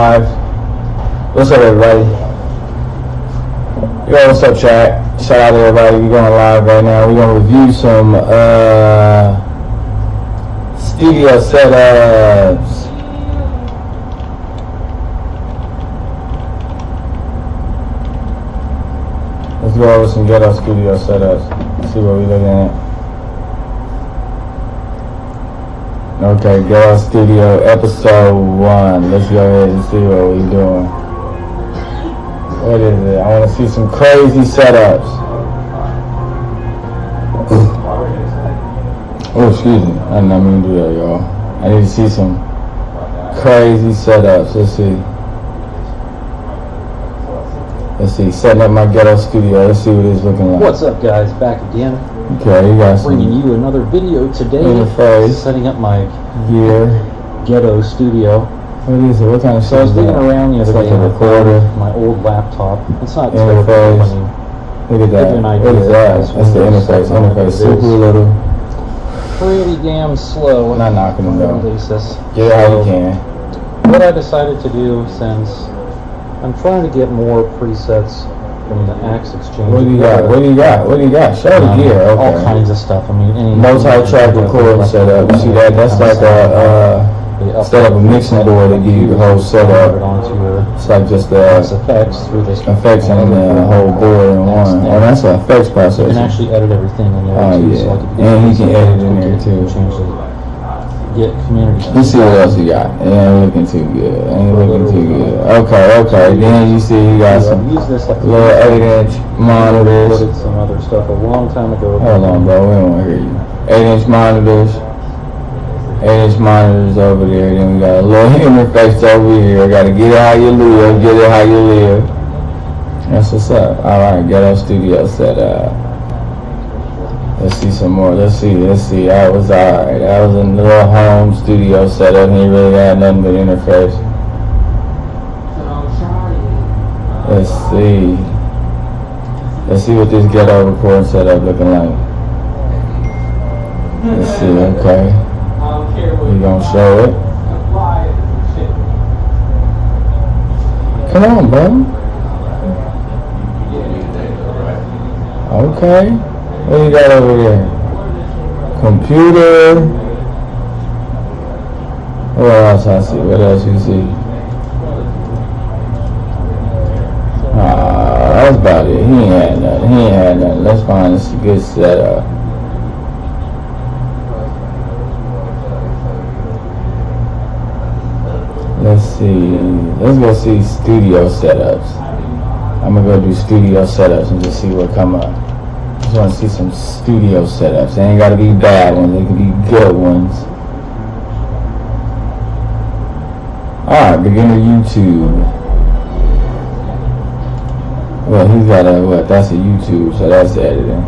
live. What's up, everybody? Yo, what's up, chat? Shout out to everybody. We're going live right now. We're gonna review some studio setups. Let's go over some ghetto studio setups. See what we're looking at. Okay, Ghetto Studio episode 1. Let's go ahead and see what we're doing. What is it? I want to see some crazy setups. Oh, excuse me. I did not mean to do that, y'all. I need to see some crazy setups. Let's see. Let's see. Setting up my Ghetto Studio. Let's see what it's looking like. What's up, guys? Back again. Okay, you got some bringing you another video today. interface. Setting up my Here. Ghetto Studio. What is it? What kind of So I was stuff is digging that? around the other It's like day a and I recorder. found my old laptop. It's not Interface. terrible. I mean, Look at that. give you an What idea is that? of That's the Windows interface. 7 Interface it super is. little. pretty damn slow. Not knocking them on down. a basis. Get it how you So can. what I decided to do, since I'm trying to get more presets from the Axe Exchange. What do you got? What do you got? What do you got? Show the gear. All Okay. kinds of stuff. I mean, any Multi-track recording setup. You see that? That's like a set up a mixing board to give you the whole setup. It's like just the effects through this effects and the whole board in one. Oh, that's an effects You can processor. actually edit everything in there Oh, too. yeah. So like if And you can do edit in something, there, you too. can change the get community. Let's see what else you got. It ain't looking too good. Ain't looking too good. Okay. Then you see you got some Use this like little 8-inch monitors. Recorded some other stuff a long time ago. Hold on, bro. We don't want to hear you. 8-inch monitors. 8-inch monitors over there. Then we got a little interface over here. Gotta get it how you live. Get it how you live. That's what's up. Alright, Ghetto Studio set up. Let's see some more. Let's see. That was alright. That was a little home studio setup. He really had nothing but interface. Let's see. Let's see what this ghetto recording setup looking like. Let's see. Okay. We gonna show it. Come on, bro. Okay. What you got over there? Computer. What else I see? What else you see? That's about it. He ain't had nothing. Let's find this good setup. Let's see. Let's go see studio setups. I'm gonna go do studio setups and just see what come up. Just want to see some studio setups. They ain't gotta be bad ones. They can be good ones. Alright, beginner YouTube. Well, he's got that's a YouTube, so that's editing.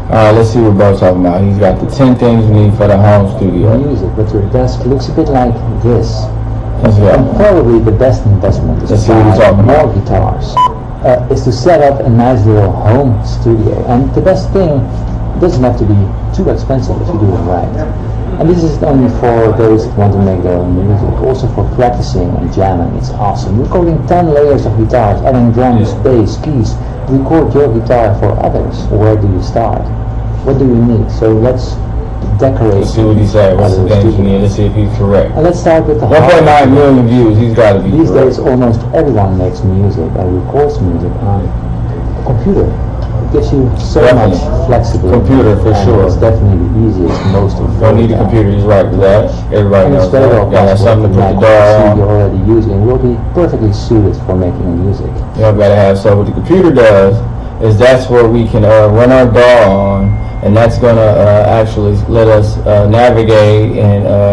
Alright, let's see what Bo's talking about. He's got the 10 things we need for the home studio. Music, but your desk looks a bit like this. Let's And go. probably the best investment is Let's see to what he's buy talking about. more guitars. Is to set up a nice little home studio. And the best thing, it doesn't have to be too expensive if you do it right. And this is only for those that want to make their own music. Also for practicing and jamming, it's awesome. Recording 10 layers of guitars, adding drums, bass, keys. Record your guitar for others. Where do you start? What do you need? So let's decorate. Let's see what he said. What's the other things you studio. need? Let's see if he's correct. And let's start with the 1.9 million views. He's got to be These correct. days, almost everyone makes music and records music on a computer. It gives you so Definitely. much flexibility. Computer, for and sure. It's definitely the easiest, most of Don't need a computer. He's right with that. Everybody And it's knows very that. well Gotta have possible something to that put the Mac DAW you're on. already using will be perfectly suited for making music. You know, gotta have. So what the computer does is that's where we can run our DAW on, and that's gonna actually let us navigate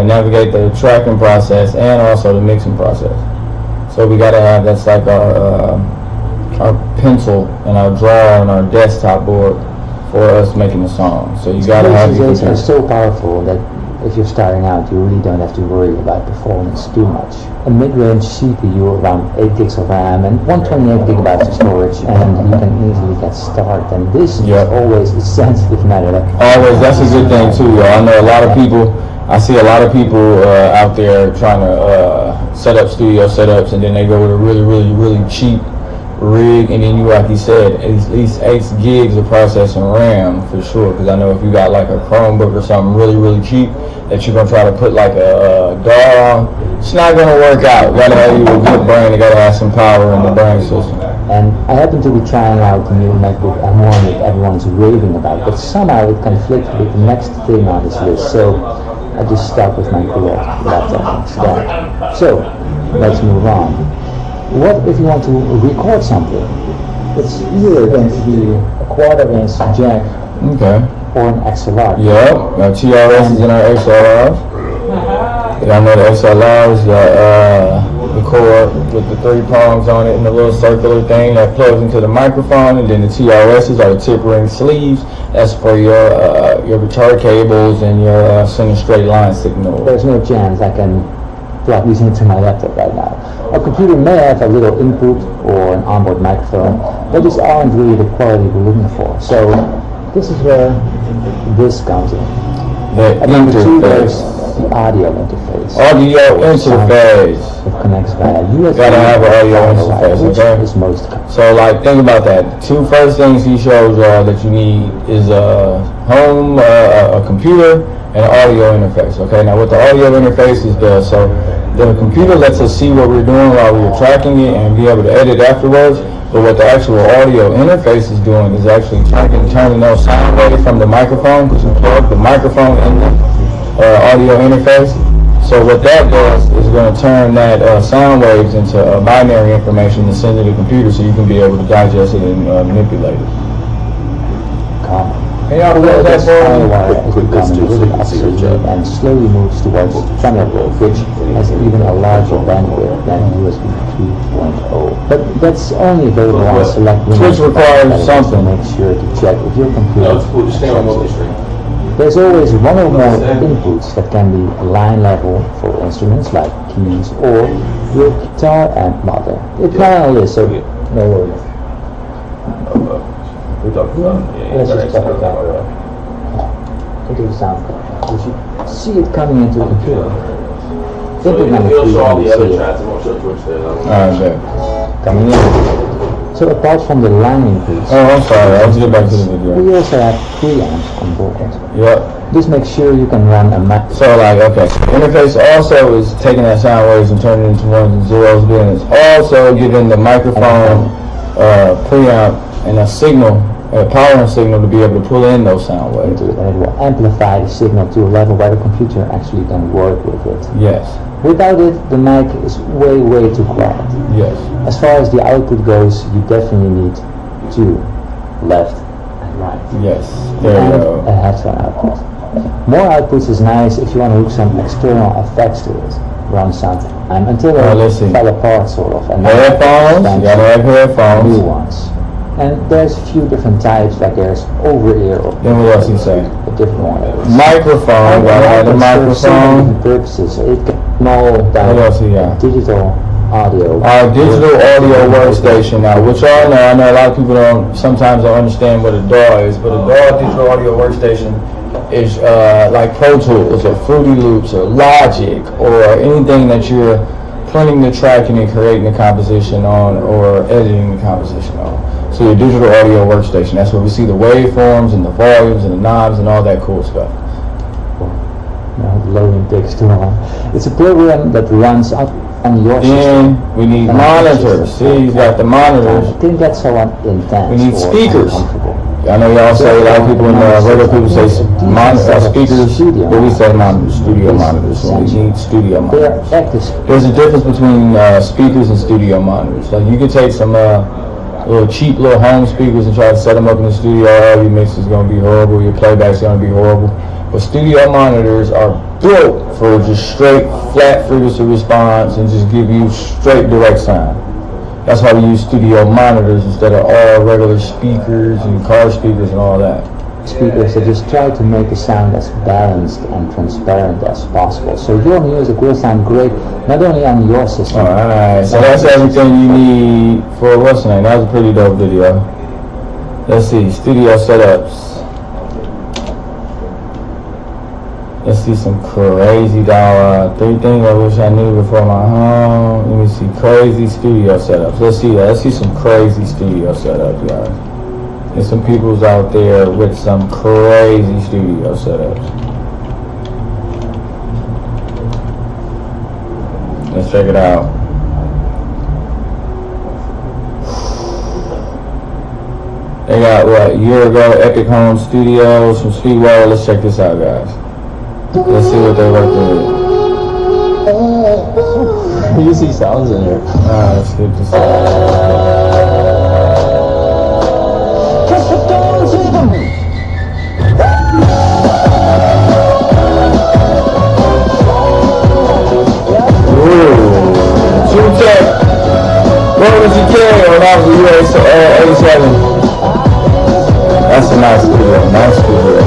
navigate the tracking process and also the mixing process. So we gotta have that's like our pencil and our drawer and our desktop board for us making the song. So you gotta have your These days are computer. so powerful that if you're starting out, you really don't have to worry about performance too much. A mid-range CPU around 8 gigs of RAM and 128 gigabytes of storage, and you can easily get started. And this Yep. is always a sensitive matter. Always, that's a good thing too, y'all. I know a lot of people I see a lot of people out there trying to set up studio setups, and then they go with a really cheap rig, and then you, like you said, at least 8 gigs of processing RAM for sure. Because I know if you got like a Chromebook or something really cheap that you're gonna try to put like a DAW on, it's not gonna work out. You gotta have you a good brain. You gotta have some power in the brain system. And I happen to be trying out the new MacBook M1 that everyone's raving about, but somehow it conflicted with the next thing on this list. So I just stuck with my correct laptop instead. So let's move on. What if you want to record something? It's either going to be a 1/4-inch jack Okay. or an XLR. Yep. Our TRS is in our XLRs. Y'all know the XLR is the cord with the 3 prongs on it and the little circular thing that plugs into the microphone, and then the TRSs are the tip ring sleeves. That's for your guitar cables and your single straight line signal. There's no chance I can plug these into my laptop right now. A computer may have a little input or an onboard microphone, but these aren't really the quality we're looking for. So this is where this comes in. The At number 2, there's interface. the audio interface. Audio interface. It connects via USB. Gotta have an audio interface, which okay? is most common. So like, think about that. 2 first things he shows y'all that you need is a home, a computer, and an audio interface. Okay, now what the audio interface does, so the computer lets us see what we're doing while we're tracking it and be able to edit afterwards. But what the actual audio interface is doing is actually turning those sound waves from the microphone, because you plug the microphone in the audio interface. So what that does is going to turn that sound waves into binary information to send to the computer, so you can be able to digest it and manipulate it. Common. Hey, y'all, Although what this was that for? firewire is becoming a little obsolete and slowly moves towards Thunderbolt, which has even a larger bandwidth than USB 3.0. But that's only available on select Windows Switch requires devices, something. so make sure to check if your computer No, it's cool. Just stay on accepts it. multi-stream. There's always one or more inputs that can be line level for instruments like keys or your guitar amp mother. It finally is, so no worries. Let's just check it out. Into the sound card. You should see it coming into the computer. Input number 3 He'll show all on the the other serial chats. It won't show Twitch there. Alright, bet. coming in. So apart from the line inputs, Oh, I'm sorry. Let's get back to the video. we also have preamps on board. Yep. This makes sure you can run a Mac. So like, okay, interface also is taking that sound waves and turning it into ones and zeros. Then it's also getting the microphone preamp and a signal, a powering signal to be able to pull in those sound waves. into it, and it will amplify the signal to a level where the computer actually can work with it. Yes. Without it, the mic is way too quiet. Yes. As far as the output goes, you definitely need 2, left and right, Yes. There you and go. a headphone output. More outputs is nice if you want to hook some external effects to it, run some until let's see. they fell apart sort of, and then Headphones. You gotta have new headphones. ones. And there's a few different types, like there's over-ear or Then what else he say? a different one. Microphone. Gotta have the Serves so many microphone. different purposes. It can mold What down else he got? digital audio. Our digital audio workstation. Now, which y'all know, I know a lot of people sometimes don't understand what a DAW is, but a DAW, digital audio workstation, is like Pro Tools or Fruity Loops or Logic or anything that you're printing the track and creating the composition on or editing the composition on. So your digital audio workstation, that's where we see the waveforms and the volumes and the knobs and all that cool stuff. The loading takes too long. It's a program that runs up on your system. Then we need And on your monitors. system. See, he's got the monitors. It didn't get so intense. We need or speakers. uncomfortable. I know y'all say, a lot of people in regular people say speakers, but we say monitors, studio monitors. So we need studio They're monitors. active. There's a difference between speakers and studio monitors. Like you could take some little cheap little home speakers and try to set them up in the studio. All your mix is going to be horrible. Your playback's going to be horrible. But studio monitors are built for just straight flat frequency response and just give you straight direct sound. That's why we use studio monitors instead of all regular speakers and car speakers and all that. Speakers that just try to make a sound as balanced and transparent as possible. So your music will sound great, not only on your system. Alright, so that's everything you need for what's the name? That was a pretty dope video. Let's see, studio setups. Let's see some crazy dollar. 3 things I wish I knew before my home. Let me see crazy studio setups. Let's see that. Let's see some crazy studio setups, guys. There's some people's out there with some crazy studio setups. Let's check it out. They got what, a year ago, Epic Home Studios from Sweetwater. Let's check this out, guys. Let's see what they're working with. You see sounds in here. Alright, let's get this out. What was he carrying when I was a US 87? That's a nice studio, nice studio.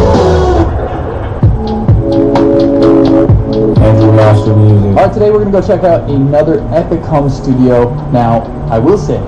Andrew Master Music. Alright, today we're going to go check out another Epic Home Studio. Now, I will say,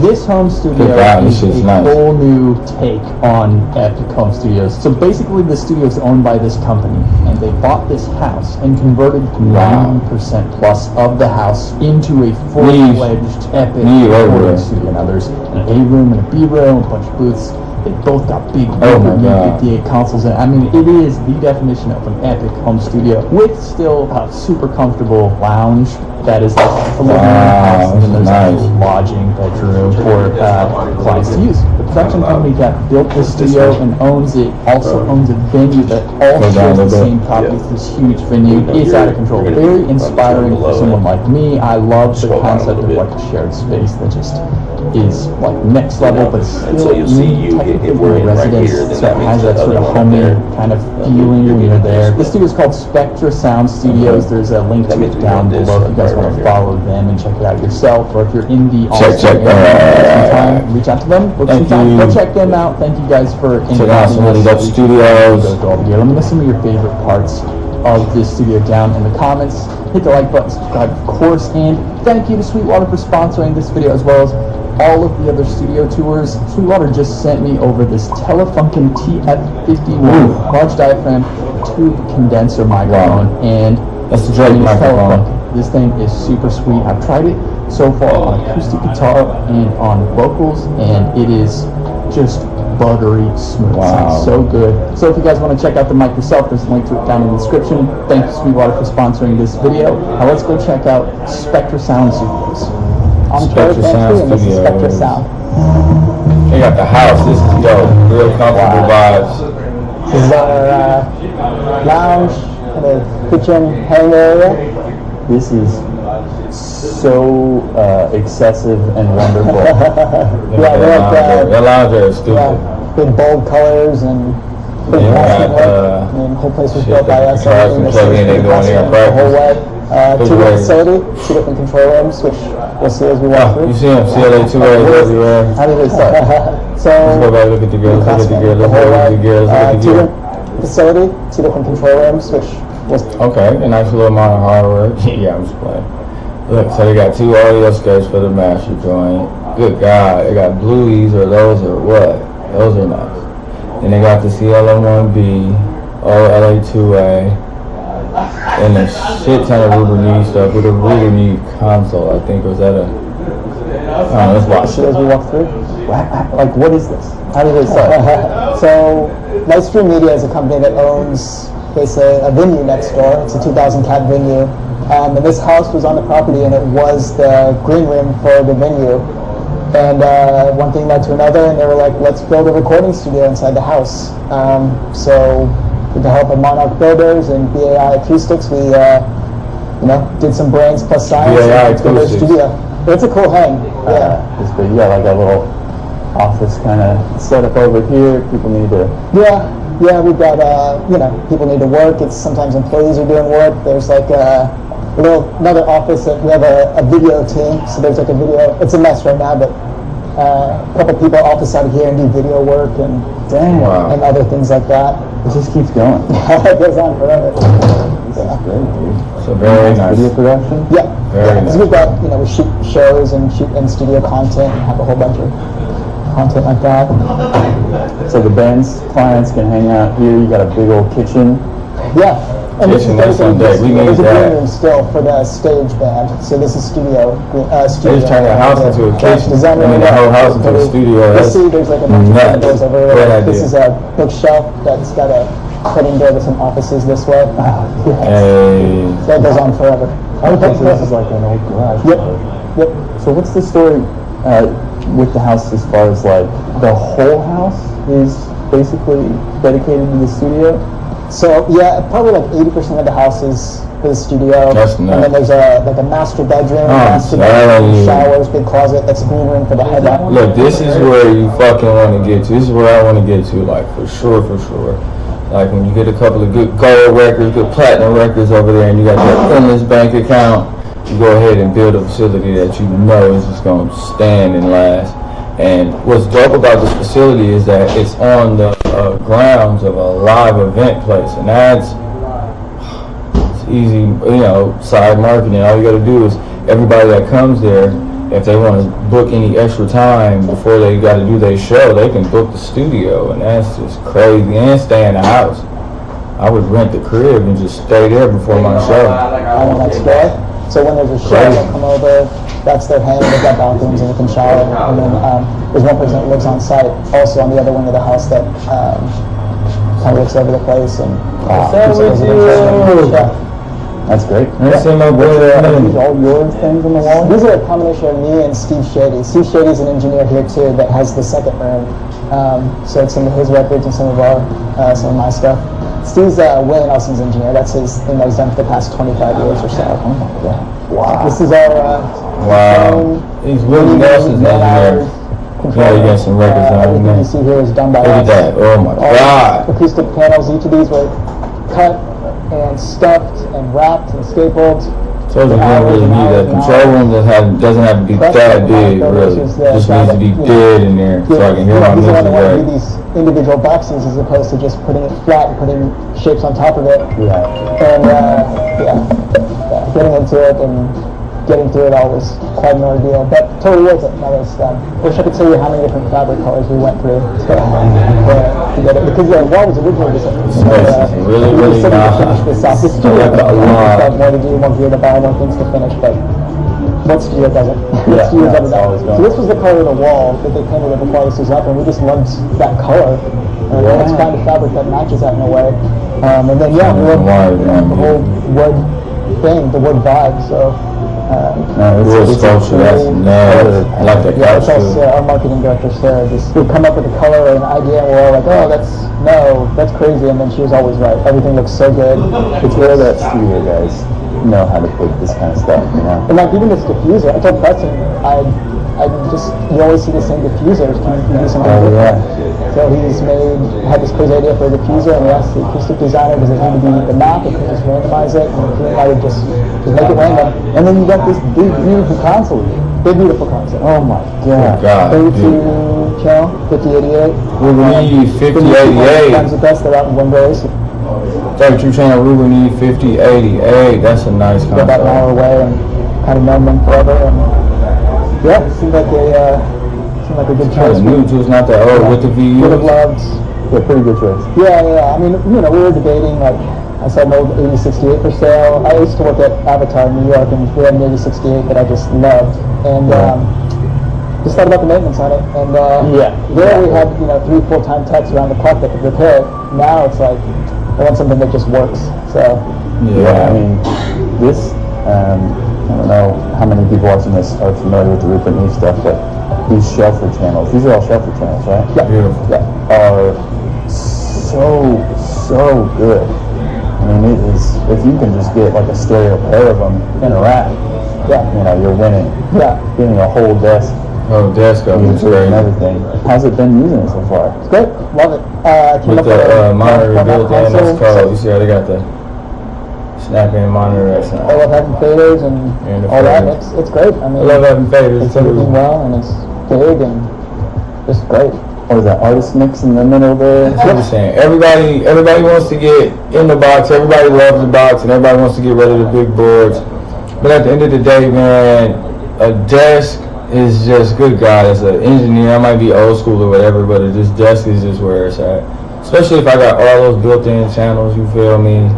this home studio Good God, this is shit's a nice. whole new take on Epic Home Studios. So basically, the studio is owned by this company, and they bought this house and converted 90% plus of the house into a full-fledged Epic recording studio. Now, there's an A room and a B room, a bunch of booths. They both got big Oh my God. 58 consoles, and I mean, it is the definition of an Epic home studio with still a super comfortable lounge that is like the living room house, and then there's nice. a lodging bedroom for clients to use. The production company that built this studio and owns it also owns a venue that all shares the same property. It's this huge venue. It's out of control. Very inspiring for someone like me. I love the concept of like a shared space that just is like next level, but still technically a residence, so it has that sort of homey kind of feeling when you're there. The studio is called Spectra Sound Studios. There's a link to it down below if you guys want to follow them and check it out yourself, or if you're in the Austin area, time, reach out to them, book some time, go check them out. Thank you guys for Check out some really dope studios. Let me know some of your favorite parts of this studio down in the comments. Hit the like button, subscribe of course, and thank you to Sweetwater for sponsoring this video as well as all of the other studio tours. Sweetwater just sent me over this Telefunken TF51 large diaphragm tube condenser microphone, and That's the Drake microphone. this thing is super sweet. I've tried it so far on acoustic guitar and on vocals, and it is just buttery smooth. Wow. Sounds so good. So if you guys want to check out the mic yourself, there's a link to it down in the description. Thank you, Sweetwater, for sponsoring this video. Now let's go check out Spectra Sound Studios. I'm Troy Spectra Sound Fancy, and this is Spectra Studios. Sound. They got the house. This is dope. Real comfortable vibes. This is our lounge and a kitchen hang area. This is so excessive and wonderful. Yeah, we like That lounge there is stupid. big bold colors and big Yeah, plastic got, work. I mean, the whole place was shit, built by the us. guitars Everything can this plug is in, they pretty go in here and plastic the whole way. practice. Two-room Good facility, 2 different control rooms, which we'll see as we walk Oh, through. you see them, CLA 2As everywhere. How did it start? Let's go So, back, look at the gear, let's look at the gear, let's look at the gear, let's look at the gear. two-room facility, 2 different control rooms, which was Okay, a nice little amount of hardware. Yeah, I'm just playing. Look, so they got 2 audio scapes for the master joint. Good God, they got blueies, or those are what? Those are nice. And they got the CLM1B, OLA2A, and a shit ton of Ruber Knee stuff with a Ruber Knee console, I think. Was that a... Oh, let's watch see as we walk through. Like, what is this? How did it start? So, Lightstream Media is a company that owns basically a venue next door. It's a 2,000 cat venue. And this house was on the property, and it was the green room for the venue. And one thing led to another, and they were like, let's build a recording studio inside the house. So with the help of Monarch Builders and BAI Acoustics, we did some brains plus science BAI and built a Acoustics. studio. It's a cool hang. Yeah. It's big. You got like a little office kind of set up over here. People need to. Yeah, we've got, people need to work. It's sometimes employees are doing work. There's like another office that we have a video team. So there's like a video, it's a mess right now, but a couple people office out of here and do video work and Wow. and other things like that. It just keeps going. It goes on forever. This is great, dude. So very nice. Video production. Yeah. Very Because we've got, we shoot shows and shoot in studio content and have a whole bunch of content like that. So the band's clients can hang out here. You got a big old kitchen. Yeah. And this is kitchen, that's someday. We need there's a green that. room still for the stage band. So this is studio. They just turned the house into a kitchen. I mean, the whole house into a studio. You That's see, there's like a bunch of nuts. windows over Great there. idea. This is a bookshelf that's got a cutting door to some offices this way. Hey, That goes on forever. Okay, so this is like an old garage. Yep. Yep. So what's the story with the house as far as like the whole house is basically dedicated to the studio? So yeah, probably like 80% of the house is the studio. That's And nuts. then there's a master bedroom, master telling you. showers, big closet. That's a green room for the headlight. look, this is where you fucking want to get to. This is where I want to get to, like, for sure. Like, when you get a couple of good gold records, good platinum records over there, and you got your endless bank account, you go ahead and build a facility that you know is just going to stand and last. And what's dope about this facility is that it's on the grounds of a live event place, and that's it's easy, side marketing. All you got to do is everybody that comes there, if they want to book any extra time before they got to do their show, they can book the studio, and that's just crazy. And stay in the house. I would rent the crib and just stay there before my show. On the next floor. So when there's a show, Crazy. they'll come over. That's their hang. They've got bathrooms and they can shower. And then there's one person that lives on site, also on the other wing of the house, that kind of looks over the place and keeps it residential. Yeah. That's great. That's in my boy there. Are these all your things on the wall? These are a combination of me and Steve Shady. Steve Shady's an engineer here too that has the second room. So it's some of his records and some of my stuff. Steve's Willie Nelson's engineer. That's his thing that he's done for the past 25 years or so. Oh my god. Wow. This is our Wow. He's Willie Nelson's engineer. Yeah, you got some records on everything there. you see here is done by Look at us. that. Oh my All God. acoustic panels. Each of these were cut and stuffed and wrapped and stapled. Told you don't really need that. Control room doesn't have to be that big, really. Just needs to be dead in there so I can hear my These are music the want to do right. these individual boxes as opposed to just putting it flat and putting shapes on top of it. Yeah. And getting into it and getting through it all was quite an ordeal, but totally worth it. I wish I could tell you how many different fabric colors we went through to get it, because the wall was originally just really, really to nice. finish this off. This studio Like a lot. has more to do, more gear to buy, more things to finish, but what studio doesn't? Yeah, Studio yeah, doesn't. it's always So going. this was the color of the wall that they painted it before this was up, and we just loved that color. And let's find a fabric that matches that in a way. And then the whole wood thing, the wood vibe. So Wood sculpture, that's nuts. I like that yeah, it's couch also too. our marketing director Sarah just would come up with a color and an idea, and we're all like, oh, that's crazy, and then she was always right. Everything looks so good. It's rare that studio guys know how to put this kind of stuff, you know? And like even this diffuser, I told Preston, you always see the same diffusers. Can you do something Oh, different? yeah. So he's had this crazy idea for a diffuser, and he asked the acoustic designer, does it need to be the map, or can we just randomize it? And he might have just make it random. And then you got this big, beautiful console. Big beautiful concept. Oh my god. God, 32 dude. channel, 5088. Ruben E 5088. Comes with us, they're out in Windways. 32 channel Ruben E 5088. That's a nice Go about an hour console. away and kind of known them forever. And yeah, it seemed like a good Kind choice. of new too. It's not that old with the Would have VUs. loved. Yeah, pretty good choice. Yeah. I mean, we were debating, like, I saw an old 8068 for sale. I used to work at Avatar in New York, and we had an 8068 that I just loved. And just thought about the maintenance on it. And there we had, 3 full-time techs around the clock that could repair it. Now it's like, I want something that just works. So, Yeah, I mean, this, I don't know how many people watching this are familiar with the Rupert Neve stuff, but these shelfer channels, these are all shelfer channels, right? yeah. Beautiful. Yeah. Are so good. I mean, it is, if you can just get like a stereo pair of them in a rack, Yeah. you're winning. Yeah. Getting a whole desk, Oh, desk up is music and great. everything. How's it been using it so far? It's great. Love it. Came With up with the a monitor format built in, that's console. cool. You see how they got the snap-in monitor. That's I nice. love having faders and And the all that. faders. It's great. I I mean, love having faders it's working too. well, and it's big and just great. What is that, artist mix in the middle there? I'm just saying, everybody wants to get in the box. Everybody loves the box, and everybody wants to get rid of the big boards. But at the end of the day, man, a desk is just, good God, as an engineer, I might be old school or whatever, but this desk is just where it's at. Especially if I got all those built-in channels, you feel me?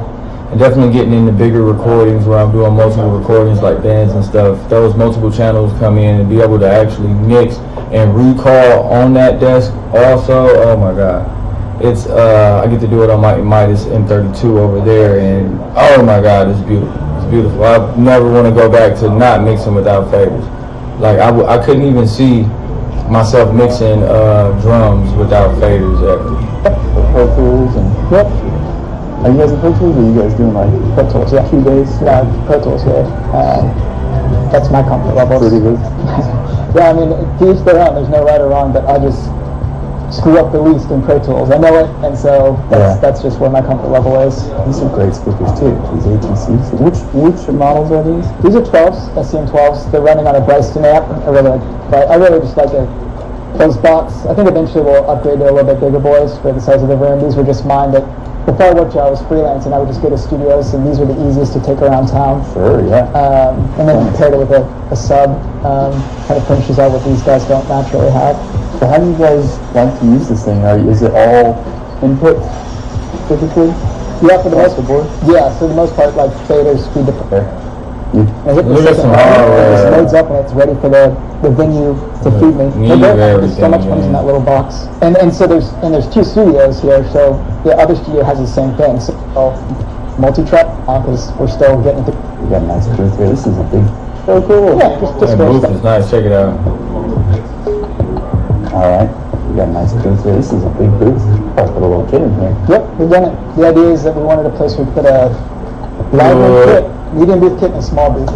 and definitely getting into bigger recordings where I'm doing multiple recordings like bands and stuff. Those multiple channels come in and be able to actually mix and recall on that desk also. Oh my God. It's I get to do it on my Midas M32 over there, and oh my God, it's beautiful. It's beautiful. I never want to go back to not mixing without faders. Like I couldn't even see myself mixing drums without faders ever. Pro Tools and Yep. are you guys in Pro Tools or are you guys doing like Pro Tools, yeah. Cubase? No, Pro Tools here. That's my comfort level. Pretty good. Yeah, I mean, to each their own. There's no right or wrong, but I just screw up the least in Pro Tools. I know it, and so that's just where my comfort level is. These are great speakers too. These ATCs. Which models are these? These are 12s, SCM12s. They're running on a Bryston amp. I really just like those box. I think eventually we'll upgrade to a little bit bigger boys for the size of the room. These were just mine, but before I worked here, I was freelance, and I would just go to studios, and these were the easiest to take around town. Sure, yeah. And then paired it with a sub, kind of finishes out what these guys don't naturally have. So how do you guys like to use this thing? Is it all input typically? Yeah, for the most board. Yeah, for the most part, like faders, feed the Okay. You, I hit the Look at second some button, hardware. it just loads up and it's ready for the venue to feed me. Need There's so much everything, comes in man. that little box. And so there's two studios here, so the other studio has the same thing. So multi-track, because we're still getting to you got a nice booth here. This is a big. Oh, cool. yeah, just That for booth stuff. is nice. Check it out. All right. You got a nice booth here. This is a big booth. Probably put a little kid in here. Yep, we've done it. The idea is that we wanted a place where we could put a live room kit, medium booth kit, and a small booth,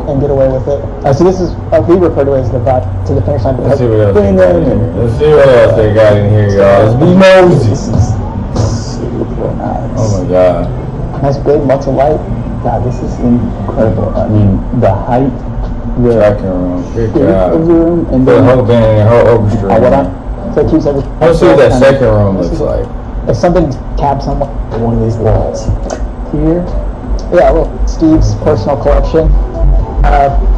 and get away with it. So this is we refer to it as the to the finish line. Let's see what else they Bring got that in in. here. Let's see what else they got in here, y'all. Let's be nosy. This is super nice. Oh my God. Nice big, lots of light. God, this is incredible. I mean, the height, the Tracking room. Good width of the God. room, and The then whole band and the whole orchestra. what I, So it keeps everything. Let's see what that second room looks like. If something's tabbed somewhere. one of these walls here. Yeah, well, Steve's personal collection.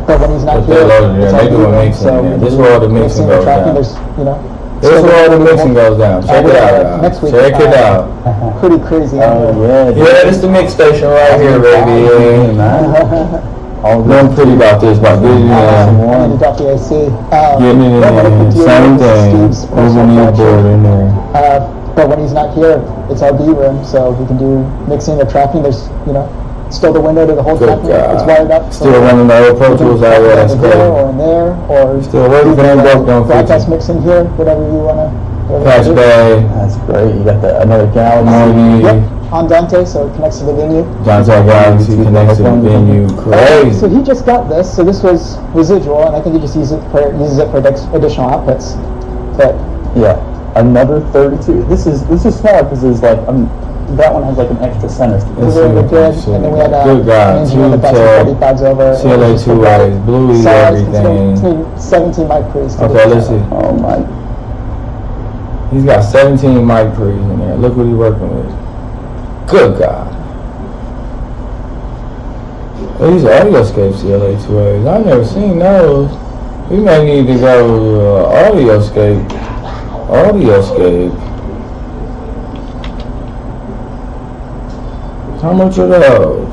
But when he's not But here, they're loaded, yeah, it's they all do a moving, mixing, so yeah. we This is do where all the mixing mixing and goes tracking. down. There's, This is where all the mixing goes down. Check it out, y'all. Next week, Check it out. Pretty crazy. Oh yeah. Yeah, this the mix station right here, baby. All Nothing pretty about this, about getting I in. need to drop the AC. Getting it in. Same thing. Steve's Moving personal these board collection. in there. But when he's not here, it's our B room, so we can do mixing or tracking. There's, still the window to the whole Good tracking. It's God. wired up. Still running the old Pro Tools out there. That's Over here great. or in there, or Still working for them both, don't fix broadcast it. mixing here, whatever you wanna. Patch do. Bay, That's great. You got another galaxy. Morty, Yep, on Dante, so it connects to the venue. Johnson Galaxy connects to the venue. So Crazy. he just got this. So this was residual, and I think he just uses it for additional outputs. But Yeah, another 32. This is smaller because there's like that one has like an extra center. Let's we see were what good, this and then we is. had Good God. an engineer that got some 45s over. CLA 2A's, Bluey, everything. It's been 17 mic pre's. Okay, let's see. Oh my. He's got 17 mic pre's in there. Look what he's working with. Good God. Well, these Audioscape CLA 2A's. I've never seen those. We may need to go Audioscape. How much are those?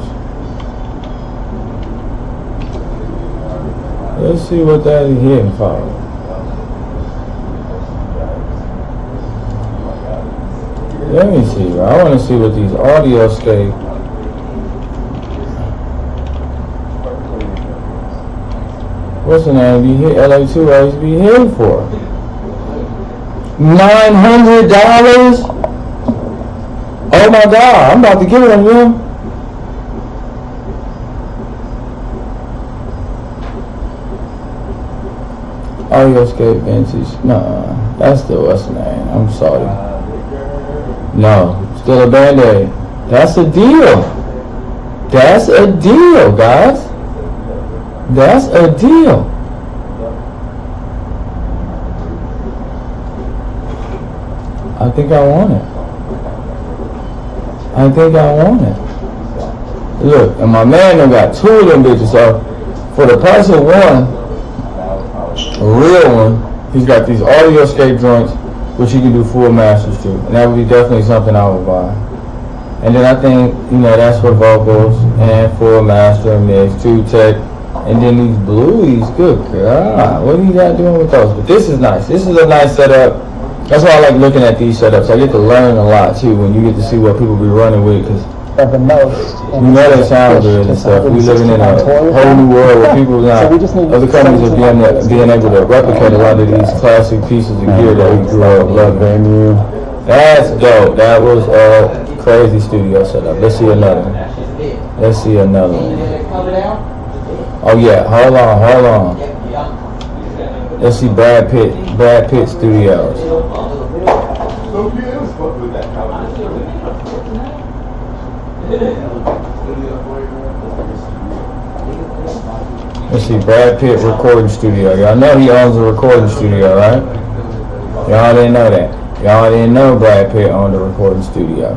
Let's see what that is hitting for. Let me see. I want to see what these Audioscape. What's the name? Be hit LA2A's be hitting for $900. Oh my God! I'm about to give it to him. Audioscape Vintage. Nah, that's still what's the name? I'm sorry. No, still a Band-Aid. That's a deal. That's a deal, guys. That's a deal. I think I want it. Look, and my man done got two of them bitches. So for the price of one, a real one, he's got these Audioscape joints, which he can do full masters to, and that would be definitely something I would buy. And then I think, that's for vocals and for master and mix, 2 Tech. And then these blues, good God, what are you guys doing with those? But this is nice. This is a nice setup. That's why I like looking at these setups. I get to learn a lot too when you get to see what people be running with. Cause But the most. they sound good and stuff. We living in a whole new world where people now, other companies are being able to replicate a lot of these classic pieces of gear that we grew up loving. That's dope. That was a crazy studio setup. Let's see another one. Let's see another one. Oh yeah, hold on. Let's see Brad Pitt Studios. Let's see Brad Pitt recording studio. Y'all know he owns a recording studio, right? Y'all didn't know that. Y'all didn't know Brad Pitt owned a recording studio.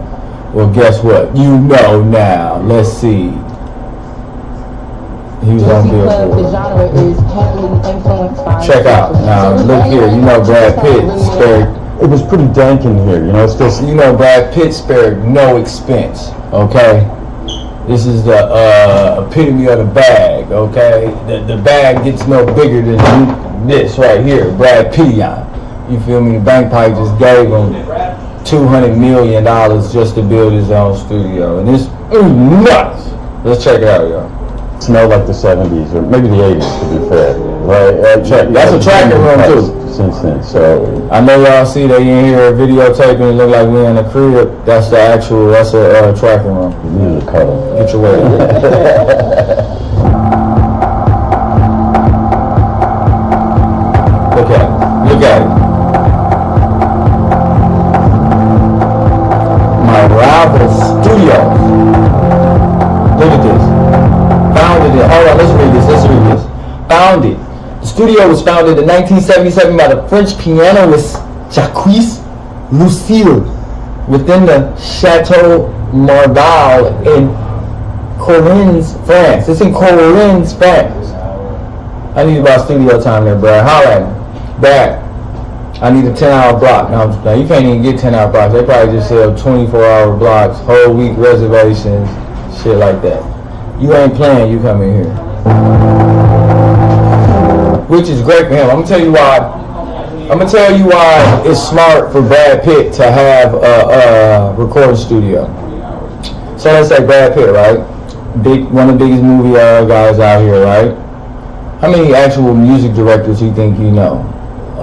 Well, guess what? You know now. Let's see. He was on Billboard. The genre is heavily influenced by. Check out. Now, look here. Brad Pitt spared. It was pretty dank in here, it's just... Brad Pitt spared no expense, okay? This is the epitome of the bag, okay? The bag gets no bigger than this right here, Brad Pidgeon. You feel me? The bank probably just gave him $200 million just to build his own studio. And this is nuts. Let's check it out, y'all. Smell like the 70s, or maybe the 80s, to be fair. Right? That's a tracking room, too. Since then, so... I know y'all see they in here videotaping, it look like we in a crib. That's a tracking room. You need a cuddle. Get your way. Look at it. My rival studios. Look at this. Founded it. Hold on, let's read this. Founded. The studio was founded in 1977 by the French pianist Jacques Lucille within the Chateau Marval in Correns, France. It's in Correns, France. I need about studio time there, Brad. Holla at me. Brad, I need a 10-hour block. Now, you can't even get 10-hour blocks. They probably just sell 24-hour blocks, whole week reservations, shit like that. You ain't playing, you come in here. Which is great for him. I'm gonna tell you why it's smart for Brad Pitt to have a recording studio. So let's say Brad Pitt, right? One of the biggest movie guys out here, right? How many actual music directors do you think you know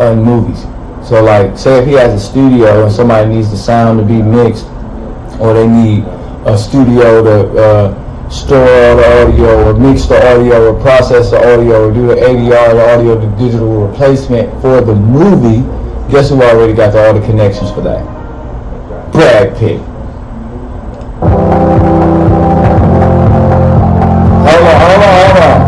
in movies? So like, say if he has a studio and somebody needs the sound to be mixed, or they need a studio to store all the audio, or mix the audio, or process the audio, or do the ADR, the audio to digital replacement for the movie, guess who already got all the connections for that? Brad Pitt. Hold on.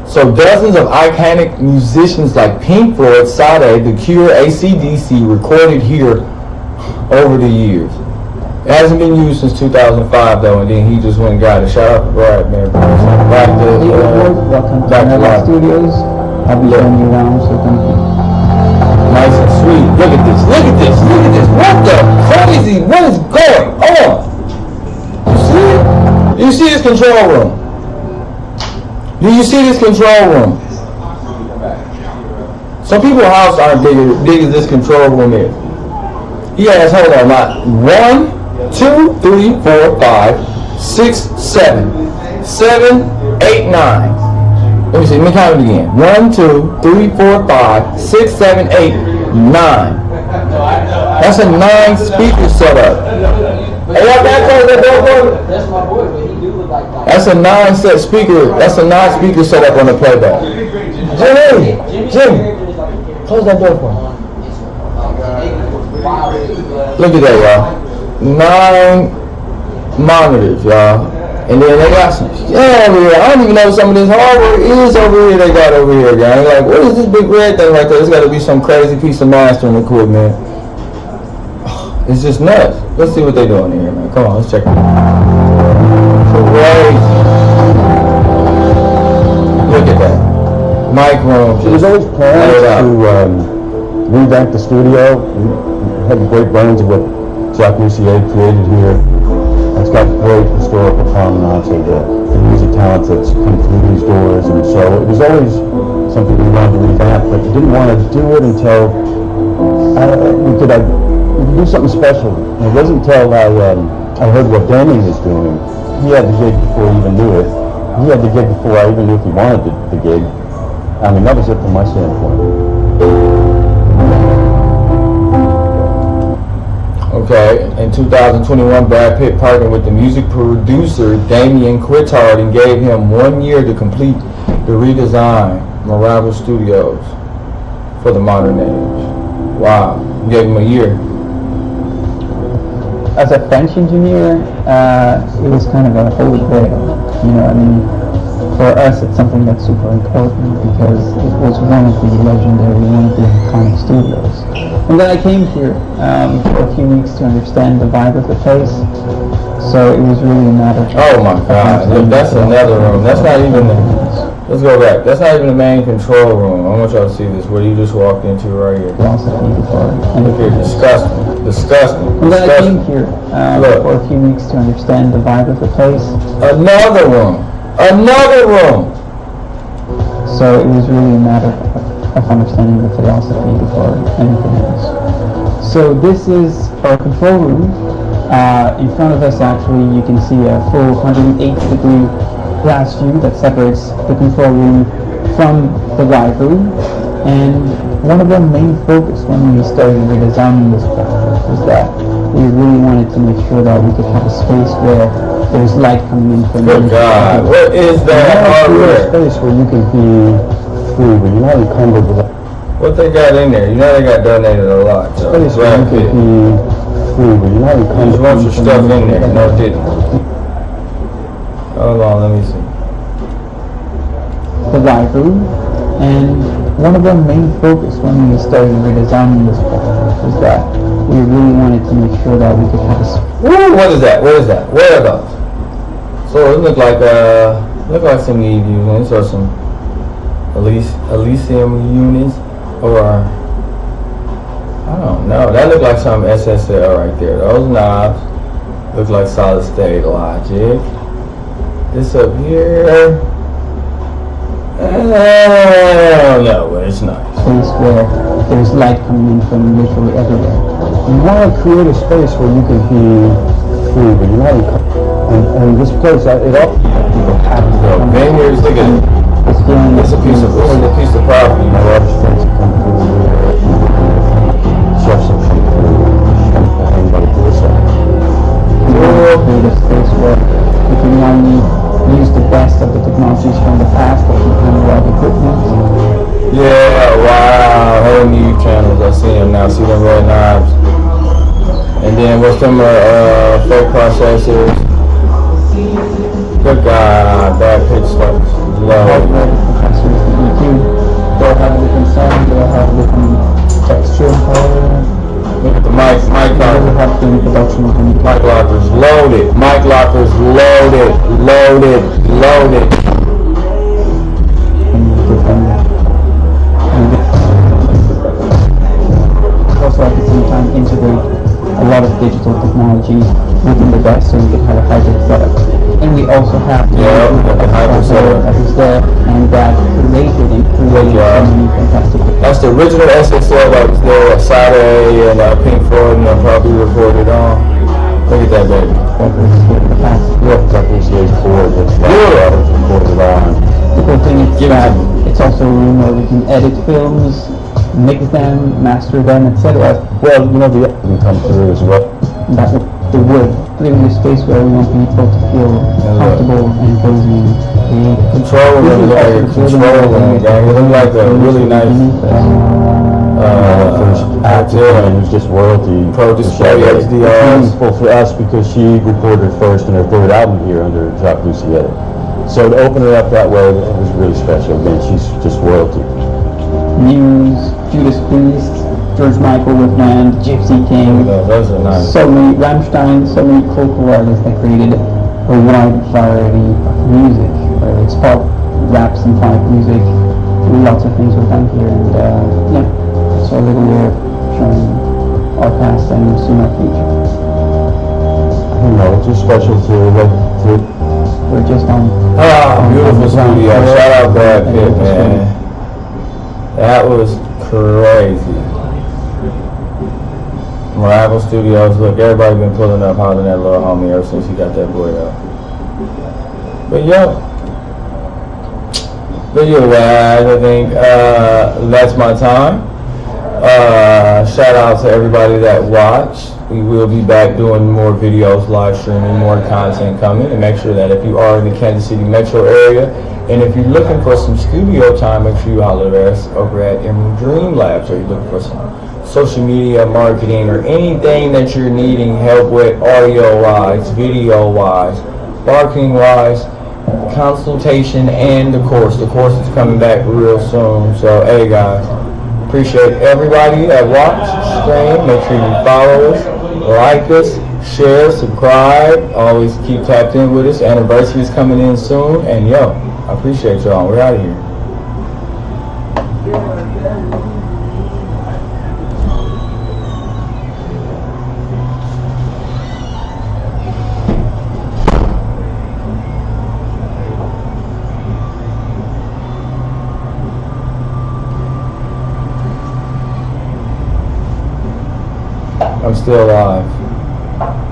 So dozens of iconic musicians like Pink Floyd, Sade, The Cure, AC/DC recorded here over the years. It hasn't been used since 2005 though, and then he just went and got it. Shout out to Brad, man. Back to Dr. Studios. I'll be showing you around, so thank you. Nice and sweet. Look at this. What the crazy? What is going on? You see it? You see this control room? Do you see this control room? Some people's house aren't big as this control room is. He has, hold on, not 1, 2, 3, 4, 5, 6, 7, 7, 8, 9. Let me see, let me count it again. 1, 2, 3, 4, 5, 6, 7, 8, 9. That's a 9 speaker setup. Hey, y'all got close that door for me? That's my boy, but he do look like that. That's a 9 set speaker. That's a 9 speaker setup on the playback. Jimmy, close that door for me. Look at that, y'all. 9 monitors, y'all. And then they got some shit over here. I don't even know some of this hardware is over here they got over here, gang. Like, what is this big red thing right there? It's got to be some crazy piece of mastering equipment. It's just nuts. Let's see what they're doing here, man. Come on, let's check it out. Crazy. Look at that. Mic room. There's always plans to revamp the studio. We had great brains with Jacques Lussier created here. It's got great historical provenance of the music talent that's come through these doors, and so it was always something we wanted to revamp, but didn't want to do it until we could do something special. And it wasn't until I heard what Damien was doing. He had the gig before he even knew it. He had the gig before I even knew if he wanted the gig. I mean, that was it from my standpoint. Okay, in 2021, Brad Pitt partnered with the music producer Damien Quitard and gave him 1 year to complete the redesign Marvel Studios for the modern age. Wow, gave him a year. As a French engineer, it was kind of a holy grail. You know, I mean, for us, it's something that's super important because it was one of the legendary, one of the iconic studios. And then I came here for a few weeks to understand the vibe of the place. So it was really a matter of... Oh my God, look, that's another room. That's not even the... Let's go back. That's not even the main control room. I want y'all to see this, what you just walked into right here. philosophy before. Look here, disgusting. Disgusting. And then I came Disgusting. here Look. for a few weeks to understand the vibe of the place. Another room. Another room. So it was really a matter of understanding the philosophy before anything else. So this is our control room. In front of us, actually, you can see a full 180-degree glass view that separates the control room from the live room. And one of our main focus when we started redesigning this project was that we really wanted to make sure that we could have a space where there's light coming in from Good God. What is that hardware? Space where you can be free, where you're not encumbered with What they got in there? You know they got donated a lot. So space where you Brad can Pitt. be free, where you're not There's a encumbered bunch of stuff in there. No, it didn't. Hold on, let me see. the live room. And one of our main focus when we started redesigning this project was that we really wanted to make sure that we could have a Woo, what is that? What is that? What are those? So it look like some Eve units or some Elysium units, or I don't know. That look like some SSL right there. Those knobs look like solid state logic. This up here, I don't know, but it's nice. space where there's light coming in from literally everywhere. You want to create a space where you can be free, but you're not encumbered. And this place, it all People have to So come vineyards, look at this feeling it's a piece of property. my large friends have come through here. Chefs have come through. Everybody to this side. create a space where we can not only use the best of the technologies from the past, but we can have equipment. Yeah, wow, whole new channels. I see them now. See them red knobs. And then what's them fake processors? Good God, bad pitch stuff. Love. Hardware, the compressors, the EQ, they'll have a different sound, they'll have a different texture and color. Look at the mic They will locker. have the production of the Mic lockers loaded. Mic lockers loaded. Loaded. Loaded. Also at the same time integrate a lot of digital technology within the desk so we can have a hybrid setup. And we also have the hybrid setup. that is there and that created and created job. so many fantastic That's the original SSL that was there. Sade and Pink Floyd and probably recorded on. Look at that baby. records here in the past. Yeah, it's like ACH board that's recorded on. The cool thing is Give it that to me. it's also a room where we can edit films, mix them, master them, etc. Well, you know, the can come through as well. That the wood, living in a space where we want people to feel comfortable and cozy and creative. Control room, like control room, gang. It looked like a really nice First actor, and it was just royalty. Pro Display It's HDRs. meaningful for us because she recorded first in her third album here under Jacques Lussier. So to open it up that way, it was really special. Again, she's just royalty. Muse, Judas Priest, George Michael with Band, Gypsy King, Those are nice. so many Rammstein, so many cool artists that created a wide variety of music, whether it's pop, rap, symphonic music, lots of things were done here, and yeah, it's a little way of showing our past and soon our future. you know, it's just special to We're just on. Beautiful studio. Shout out Brad Pitt, man. That was crazy. Rival Studios. Look, everybody been pulling up, hollering at little homie ever since he got that boy up. But guys, I think that's my time. Shout out to everybody that watched. We will be back doing more videos, live streaming, more content coming. And make sure that if you are in the Kansas City metro area, and if you're looking for some studio time, make sure you holler at us over at Emerald Dream Labs, or you're looking for some social media marketing or anything that you're needing help with audio-wise, video-wise, marketing-wise, consultation, and the course. The course is coming back real soon. So, hey guys, appreciate everybody that watched, stream. Make sure you follow us, like us, share, subscribe. Always keep tapped in with us. Anniversary is coming in soon. And I appreciate y'all. We're out of here. I'm still alive.